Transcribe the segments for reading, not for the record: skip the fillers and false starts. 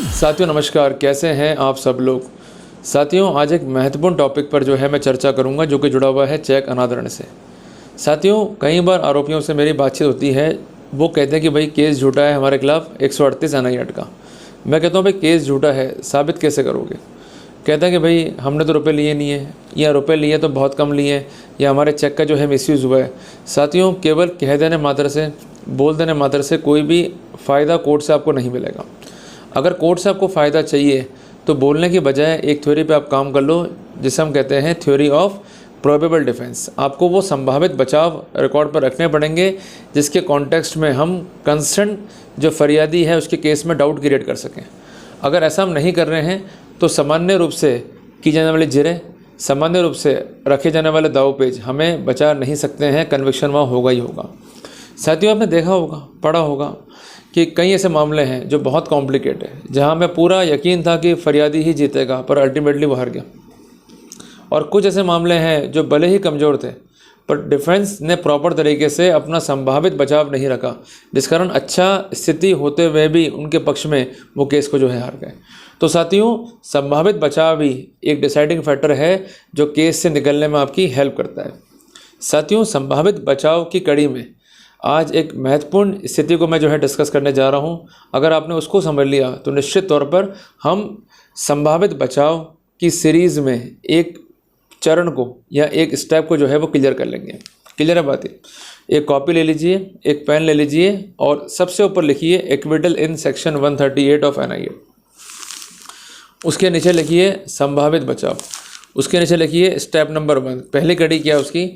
साथियों नमस्कार, कैसे हैं आप सब लोग। साथियों आज एक महत्वपूर्ण टॉपिक पर जो है मैं चर्चा करूंगा जो कि जुड़ा हुआ है चेक अनादरण से। साथियों कई बार आरोपियों से मेरी बातचीत होती है, वो कहते हैं कि भाई केस झूठा है हमारे खिलाफ 138 NI एक्ट का। मैं कहता हूँ भाई केस झूठा है, साबित कैसे करोगे। कहते हैं कि भाई हमने तो रुपए लिए नहीं है, या रुपए लिए तो बहुत कम लिए, या हमारे चेक का जो है मिसयूज़ हुआ है। साथियों केवल कह देने मात्र से, बोल देने मात्र से कोई भी फ़ायदा कोर्ट से आपको नहीं मिलेगा। अगर कोर्ट से आपको फ़ायदा चाहिए तो बोलने की बजाय एक थ्योरी पे आप काम कर लो, जिसे हम कहते हैं थ्योरी ऑफ प्रोबेबल डिफेंस। आपको वो संभावित बचाव रिकॉर्ड पर रखने पड़ेंगे जिसके कॉन्टेक्स्ट में हम कंसर्न जो फरियादी है उसके केस में डाउट क्रिएट कर सकें। अगर ऐसा हम नहीं कर रहे हैं तो सामान्य रूप से की जाने वाली जिरे, सामान्य रूप से रखे जाने वाले दाव पेज हमें बचा नहीं सकते हैं, कन्विक्शन वहाँ होगा ही होगा। साथियों आपने देखा होगा, पढ़ा होगा कि कई ऐसे मामले हैं जो बहुत कॉम्प्लिकेट है, जहां हमें पूरा यकीन था कि फरियादी ही जीतेगा पर अल्टीमेटली वो हार गया। और कुछ ऐसे मामले हैं जो भले ही कमज़ोर थे पर डिफेंस ने प्रॉपर तरीके से अपना संभावित बचाव नहीं रखा, जिस कारण अच्छा स्थिति होते हुए भी उनके पक्ष में वो केस को जो है हार गए। तो साथियों संभावित बचाव ही एक डिसाइडिंग फैक्टर है जो केस से निकलने में आपकी हेल्प करता है। साथियों संभावित बचाव की कड़ी में आज एक महत्वपूर्ण स्थिति को मैं जो है डिस्कस करने जा रहा हूं। अगर आपने उसको समझ लिया तो निश्चित तौर पर हम संभावित बचाव की सीरीज़ में एक चरण को या एक स्टेप को जो है वो क्लियर कर लेंगे। क्लियर है बात। एक कॉपी ले लीजिए, एक पेन ले लीजिए और सबसे ऊपर लिखिए acquittal in section 138 of NI। उसके नीचे लिखिए संभावित बचाव, उसके नीचे लिखिए स्टेप नंबर 1। पहली कड़ी क्या है उसकी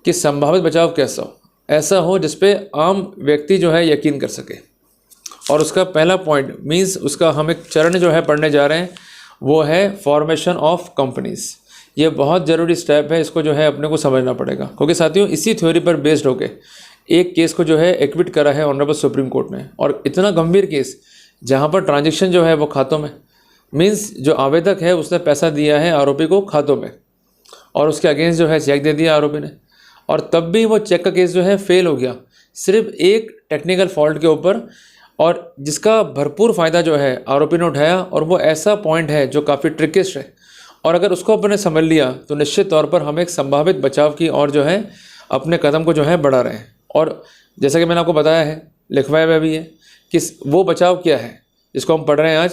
कि संभावित बचाव कैसा हो, ऐसा हो जिस पे आम व्यक्ति जो है यकीन कर सके। और उसका पहला पॉइंट मींस उसका हम एक चरण जो है पढ़ने जा रहे हैं वो है फॉर्मेशन ऑफ कंपनीज। ये बहुत ज़रूरी स्टेप है, इसको जो है अपने को समझना पड़ेगा, क्योंकि साथियों इसी थ्योरी पर बेस्ड होके एक केस को जो है एक्विट करा है ऑनरेबल सुप्रीम कोर्ट ने। और इतना गंभीर केस जहाँ पर ट्रांजेक्शन जो है वो खातों में, मीन्स जो आवेदक है उसने पैसा दिया है आरोपी को खातों में और उसके अगेंस्ट जो है चेक दे दिया आरोपी ने, और तब भी वो चेक का केस जो है फेल हो गया सिर्फ एक टेक्निकल फॉल्ट के ऊपर, और जिसका भरपूर फ़ायदा जो है आरोपी ने उठाया। और वो ऐसा पॉइंट है जो काफ़ी ट्रिकिस्ट है, और अगर उसको अपने समझ लिया तो निश्चित तौर पर हम एक संभावित बचाव की और जो है अपने कदम को जो है बढ़ा रहे हैं। और जैसा कि मैंने आपको बताया है, लिखवाया हुआ भी है कि वो बचाव क्या है जिसको हम पढ़ रहे हैं आज,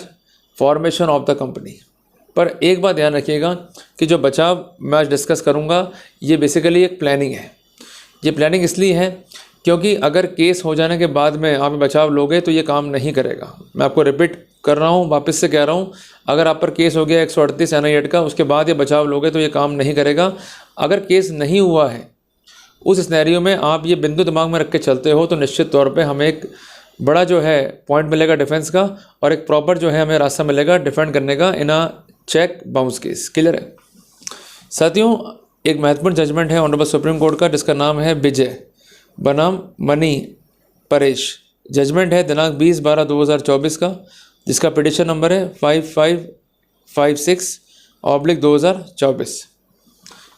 फॉर्मेशन ऑफ द कंपनी। पर एक बात ध्यान रखिएगा कि जो बचाव मैं आज डिस्कस करूंगा ये बेसिकली एक प्लानिंग है। ये प्लानिंग इसलिए है क्योंकि अगर केस हो जाने के बाद में आप बचाव लोगे तो ये काम नहीं करेगा। मैं आपको रिपीट कर रहा हूँ, वापस से कह रहा हूँ, अगर आप पर केस हो गया 138 NI एक्ट का, उसके बाद ये बचाव लोगे तो ये काम नहीं करेगा। अगर केस नहीं हुआ है उस सिनेरियो में आप ये बिंदु दिमाग में रख के चलते हो तो निश्चित तौर पर हमें एक बड़ा जो है पॉइंट मिलेगा डिफेंस का, और एक प्रॉपर जो है हमें रास्ता मिलेगा डिफेंड करने का इन अ चेक बाउंस केस। क्लियर है साथियों। एक महत्वपूर्ण जजमेंट है ऑनरेबल सुप्रीम कोर्ट का जिसका नाम है विजय बनाम मनी परेश। जजमेंट है दिनांक 20/12/2024 का, जिसका पिटिशन नंबर है 5556/2024।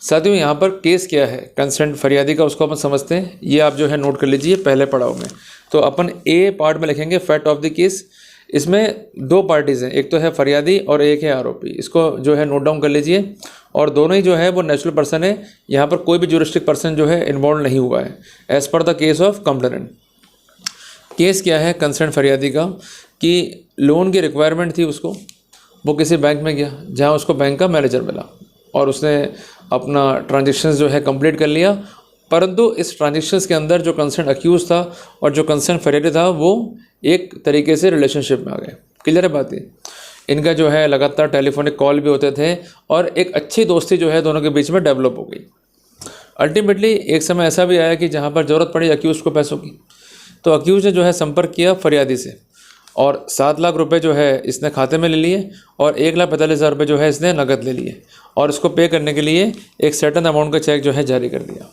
साथियों यहाँ पर केस क्या है कंसर्न फरियादी का, उसको अपन समझते हैं। ये आप जो है नोट कर लीजिए पहले पड़ाव में। तो अपन ए पार्ट में लिखेंगे फैक्ट ऑफ द केस। इसमें दो पार्टीज़ हैं, एक तो है फरियादी और एक है आरोपी। इसको जो है नोट डाउन कर लीजिए। और दोनों ही जो है वो नेचुरल पर्सन है, यहाँ पर कोई भी ज्यूरिस्टिक पर्सन जो है इन्वॉल्व नहीं हुआ है as per the case of complainant. Case क्या है कंसर्न फरियादी का कि लोन की रिक्वायरमेंट थी उसको, वो किसी बैंक में गया जहाँ उसको बैंक का मैनेजर मिला और उसने अपना ट्रांजेक्शन्स जो है कंप्लीट कर लिया। परंतु इस ट्रांजेक्शन्स के अंदर जो कंसर्न अक्यूज था और जो कंसर्न फरियादी था वो एक तरीके से रिलेशनशिप में आ गए। क्लियर है बात। इनका जो है लगातार टेलीफोनिक कॉल भी होते थे और एक अच्छी दोस्ती जो है दोनों के बीच में डेवलप हो गई। अल्टीमेटली एक समय ऐसा भी आया कि जहाँ पर ज़रूरत पड़ी अक्यूज को पैसों की, तो अक्यूज ने जो है संपर्क किया फरियादी से और 7 लाख रुपए जो है इसने खाते में ले लिए और 1,45,000 रुपये जो है इसने नकद ले लिए और इसको पे करने के लिए एक सर्टेन अमाउंट का चेक जो है जारी कर दिया।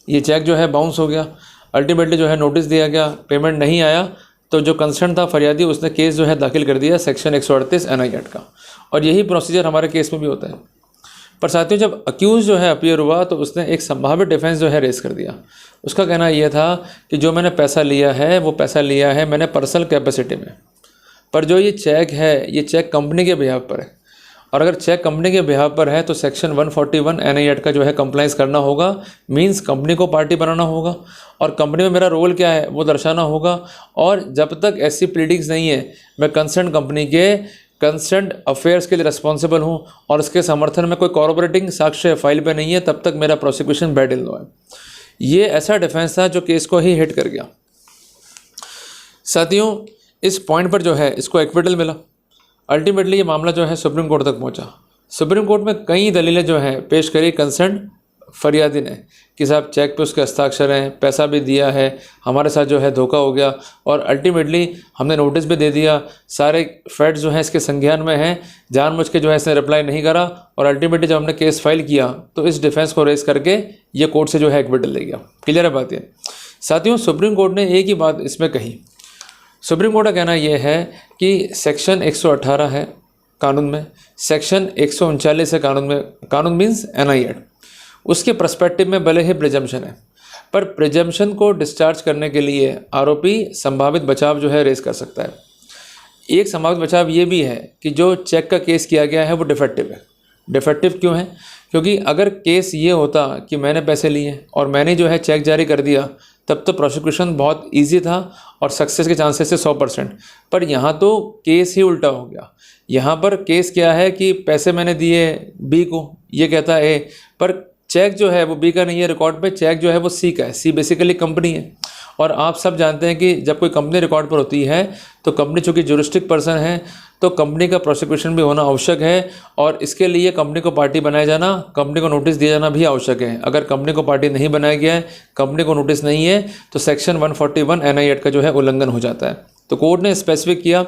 ये चेक जो है बाउंस हो गया। अल्टीमेटली जो है नोटिस दिया गया, पेमेंट नहीं आया, तो जो कंसर्न था फरियादी उसने केस जो है दाखिल कर दिया सेक्शन 138 NI एक्ट का। और यही प्रोसीजर हमारे केस में भी होता है। पर साथियों जब अक्यूज जो है अपीयर हुआ तो उसने एक संभावित डिफेंस जो है रेस कर दिया। उसका कहना यह था कि जो मैंने पैसा लिया है वो पैसा लिया है मैंने पर्सनल कैपेसिटी में, पर जो ये चेक है ये चेक कंपनी के बिहाफ पर है, और अगर चेक कंपनी के बिहाफ पर है तो सेक्शन 141 एनआई एक्ट का जो है कंप्लाइंस करना होगा। मींस कंपनी को पार्टी बनाना होगा और कंपनी में मेरा रोल क्या है वो दर्शाना होगा। और जब तक ऐसी प्लीडिंग्स नहीं है मैं कंसर्न कंपनी के कंसर्न अफेयर्स के लिए रिस्पॉन्सिबल हूँ और इसके समर्थन में कोई कॉर्पोरेटिंग साक्ष्य फाइल पे नहीं है, तब तक मेरा प्रोसिक्यूशन बैड इन लॉ है। ये ऐसा डिफेंस था जो केस को ही हिट कर गया। साथियों, इस पॉइंट पर जो है इसको एक्विटल मिला। अल्टीमेटली ये मामला जो है सुप्रीम कोर्ट तक पहुंचा। सुप्रीम कोर्ट में कई दलीलें जो हैं पेश करी कंसर्न फरियादी ने कि साहब चेक पे उसके हस्ताक्षर हैं, पैसा भी दिया है, हमारे साथ जो है धोखा हो गया, और अल्टीमेटली हमने नोटिस भी दे दिया, सारे फैक्ट्स जो हैं इसके संज्ञान में हैं, जानबूझ के जो है इसने रिप्लाई नहीं करा, और अल्टीमेटली जब हमने केस फाइल किया तो इस डिफेंस को रेज करके ये कोर्ट से जो है एक्विटल ले गया। क्लियर है बात ये। साथियों, सुप्रीम कोर्ट ने एक ही बात इसमें कही। सुप्रीम कोर्ट का कहना यह है कि सेक्शन 118 है कानून में, सेक्शन 139 है कानून में, कानून मीन्स एनआई एक्ट, उसके पर्सपेक्टिव में भले ही प्रिजम्पशन है, पर प्रिजम्पशन को डिस्चार्ज करने के लिए आरोपी संभावित बचाव जो है रेज कर सकता है। एक संभावित बचाव ये भी है कि जो चेक का केस किया गया है वो डिफेक्टिव है। डिफेक्टिव क्यों है? क्योंकि अगर केस ये होता कि मैंने पैसे लिए और मैंने जो है चेक जारी कर दिया, तब तो प्रोसिक्यूशन बहुत इजी था और सक्सेस के चांसेस थे 100%। पर यहाँ तो केस ही उल्टा हो गया। यहाँ पर केस क्या है कि पैसे मैंने दिए बी को, ये कहता है ए, पर चेक जो है वो बी का नहीं है, रिकॉर्ड पे चेक जो है वो सी का है। सी बेसिकली कंपनी है, और आप सब जानते हैं कि जब कोई कंपनी रिकॉर्ड पर होती है तो कंपनी चूँकि जुरिस्टिक पर्सन है तो कंपनी का प्रोसिक्यूशन भी होना आवश्यक है, और इसके लिए कंपनी को पार्टी बनाया जाना, कंपनी को नोटिस दिया जाना भी आवश्यक है। अगर कंपनी को पार्टी नहीं बनाया गया है, कंपनी को नोटिस नहीं है, तो सेक्शन 141 एनआई एक्ट का जो है उल्लंघन हो जाता है। तो कोर्ट ने स्पेसिफिक किया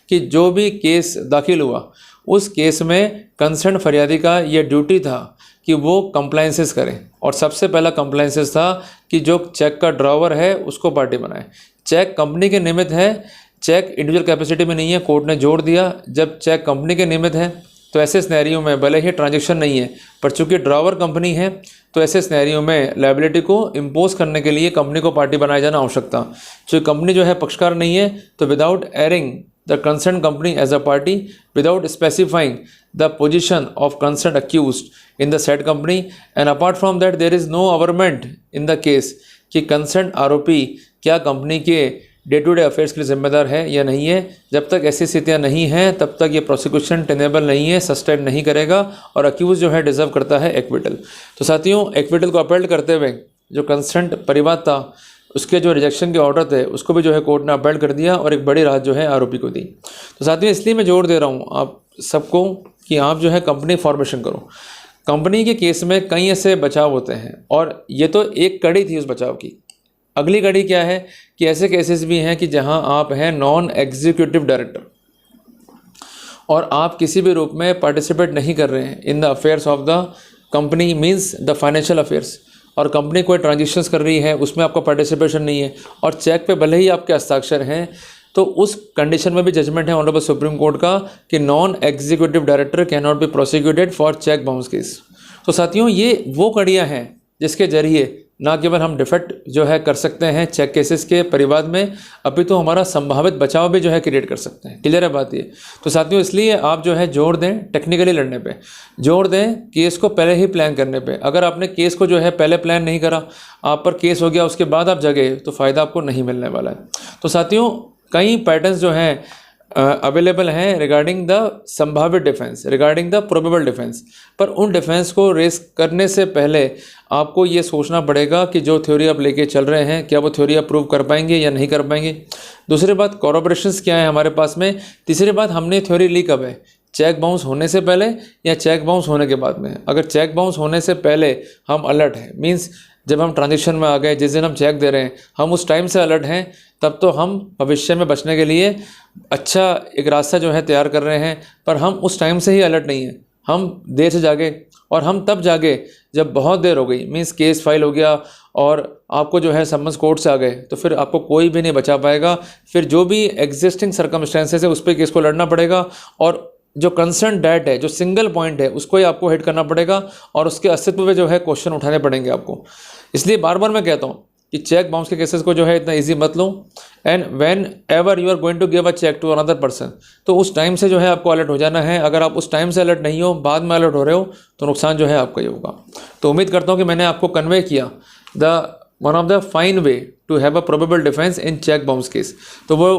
कि जो भी केस दाखिल हुआ उस केस में कंसर्न फरियादी का यह ड्यूटी था कि वो कंप्लाइंसेस करें, और सबसे पहला कंप्लाइंसेस था कि जो चेक का ड्रॉवर है उसको पार्टी बनाए। चेक कंपनी के निमित्त है, चेक इंडिविजुअल कैपेसिटी में नहीं है। कोर्ट ने जोड़ दिया जब चेक कंपनी के निमित्त है तो ऐसे सिनेरियो में भले ही ट्रांजैक्शन नहीं है, पर चूंकि ड्रॉवर कंपनी है तो ऐसे सिनेरियो में लायबिलिटी को इम्पोज करने के लिए कंपनी को पार्टी बनाया जाना आवश्यक था। चूँकि कंपनी जो है पक्षकार नहीं है, तो without hearing the concerned company as a party, without specifying the position of concerned accused in the said company, and apart from that there is no averment in the case कि concerned आरोपी क्या company के day to day affairs के लिए जिम्मेदार है या नहीं है। जब तक ऐसी स्थितियाँ नहीं हैं तब तक ये प्रोसिक्यूशन टेनेबल नहीं है, सस्टेन नहीं करेगा, और अक्यूज जो है डिजर्व करता है एक्विटल। तो साथियों, एक्विटल को अपील करते हुए जो कंसर्न परिवाद था उसके जो रिजेक्शन के ऑर्डर थे उसको भी जो है कोर्ट ने अपील कर दिया और एक बड़ी राहत जो है आरोपी को दी। तो साथियों, इसलिए मैं जोर दे रहा हूँ आप सबको कि आप जो है कंपनी फॉर्मेशन करो। कंपनी के केस में कई ऐसे बचाव होते हैं, और ये तो एक कड़ी थी उस बचाव की। अगली कड़ी क्या है कि ऐसे केसेस भी हैं कि जहां आप हैं नॉन एग्जीक्यूटिव डायरेक्टर और आप किसी भी रूप में पार्टिसिपेट नहीं कर रहे हैं in the affairs of the company, means the financial affairs, और कंपनी कोई ट्रांजेक्शन्स कर रही है उसमें आपका पार्टिसिपेशन नहीं है, और चेक पे भले ही आपके हस्ताक्षर हैं, तो उस कंडीशन में भी जजमेंट है ऑनरेबल सुप्रीम कोर्ट का कि non executive director can not be prosecuted for check bounce case. तो साथियों, ये वो कड़ियाँ हैं जिसके जरिए ना केवल हम डिफेक्ट जो है कर सकते हैं चेक केसेस के परिवाद में, अभी तो हमारा संभावित बचाव भी जो है क्रिएट कर सकते हैं। क्लियर है बात ये। तो साथियों, इसलिए आप जो है जोर दें टेक्निकली लड़ने पे, जोर दें केस को पहले ही प्लान करने पे। अगर आपने केस को जो है पहले प्लान नहीं करा, आप पर केस हो गया उसके बाद आप जगे, तो फ़ायदा आपको नहीं मिलने वाला है। तो साथियों, कई पैटर्न्स जो हैं अवेलेबल हैं रिगार्डिंग द संभावित defence, regarding the probable defence, पर उन डिफेंस को रेस करने से पहले आपको ये सोचना पड़ेगा कि जो थ्योरी आप लेके चल रहे हैं क्या वो थ्योरी आप प्रूव कर पाएंगे या नहीं कर पाएंगे। दूसरी बात, कॉरपोरेशंस क्या है हमारे पास में। तीसरी बात, हमने थ्योरी ली कब है, चेक बाउंस होने से पहले या चेक बाउंस होने के बाद में। अगर चेक बाउंस होने से पहले हम अलर्ट हैं, मीन्स जब हम ट्रांजेक्शन में आ गए, जिस दिन हम चेक दे रहे हैं, हम उस टाइम से अलर्ट हैं, तब तो हम भविष्य में बचने के लिए अच्छा एक रास्ता जो है तैयार कर रहे हैं। पर हम उस टाइम से ही अलर्ट नहीं हैं, हम देर से जागे, और हम तब जागे जब बहुत देर हो गई, मीन्स केस फाइल हो गया और आपको जो है समन्स कोर्ट से आ गए, तो फिर आपको कोई भी नहीं बचा पाएगा। फिर जो भी एग्जिस्टिंग सर्कमस्टेंसेस है उस पर केस को लड़ना पड़ेगा, और जो कंसर्न डेट है, जो सिंगल पॉइंट है, उसको ही आपको हिट करना पड़ेगा, और उसके अस्तित्व पे जो है क्वेश्चन उठाने पड़ेंगे आपको। इसलिए बार बार मैं कहता हूँ कि चेक बाउंस के केसेस को जो है इतना इजी मत लो। And whenever you are going to give a check to another person, तो उस टाइम से जो है आपको अलर्ट हो जाना है। अगर आप उस टाइम से अलर्ट नहीं हो, बाद में अलर्ट हो रहे हो, तो नुकसान जो है आपका ही होगा। तो उम्मीद करता हूँ कि मैंने आपको कन्वे किया one of the fine way to have a probable defence in cheque bounce case. तो वो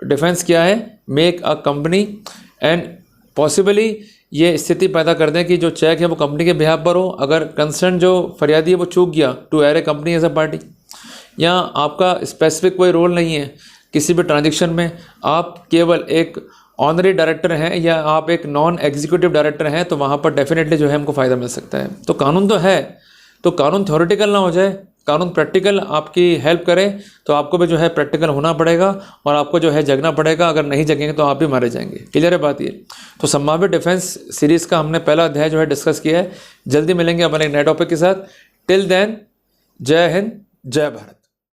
डिफेंस क्या है? Make a company and possibly ये स्थिति पैदा कर दें कि जो चेक है वो कंपनी के बिहाफ पर हो। अगर कंसर्न जो फरियादी है वो चूक गया टू एर ए कंपनी एज अ पार्टी, या आपका स्पेसिफिक कोई रोल नहीं है किसी भी ट्रांजेक्शन में, आप केवल एक ऑनरी डायरेक्टर हैं या आप एक नॉन एग्जीक्यूटिव डायरेक्टर हैं, तो वहाँ पर डेफिनेटली जो है हमको फ़ायदा मिल सकता है। तो कानून तो है, तो कानून थ्योरेटिकल ना हो जाए, कानून प्रैक्टिकल आपकी हेल्प करे। तो आपको भी जो है प्रैक्टिकल होना पड़ेगा और आपको जो है जगना पड़ेगा। अगर नहीं जगेंगे तो आप भी मारे जाएंगे। क्लियर है बात ये? तो संभावित डिफेंस सीरीज़ का हमने पहला अध्याय जो है डिस्कस किया है। जल्दी मिलेंगे अपने एक नए टॉपिक के साथ। टिल देन, जय हिंद, जय भारत।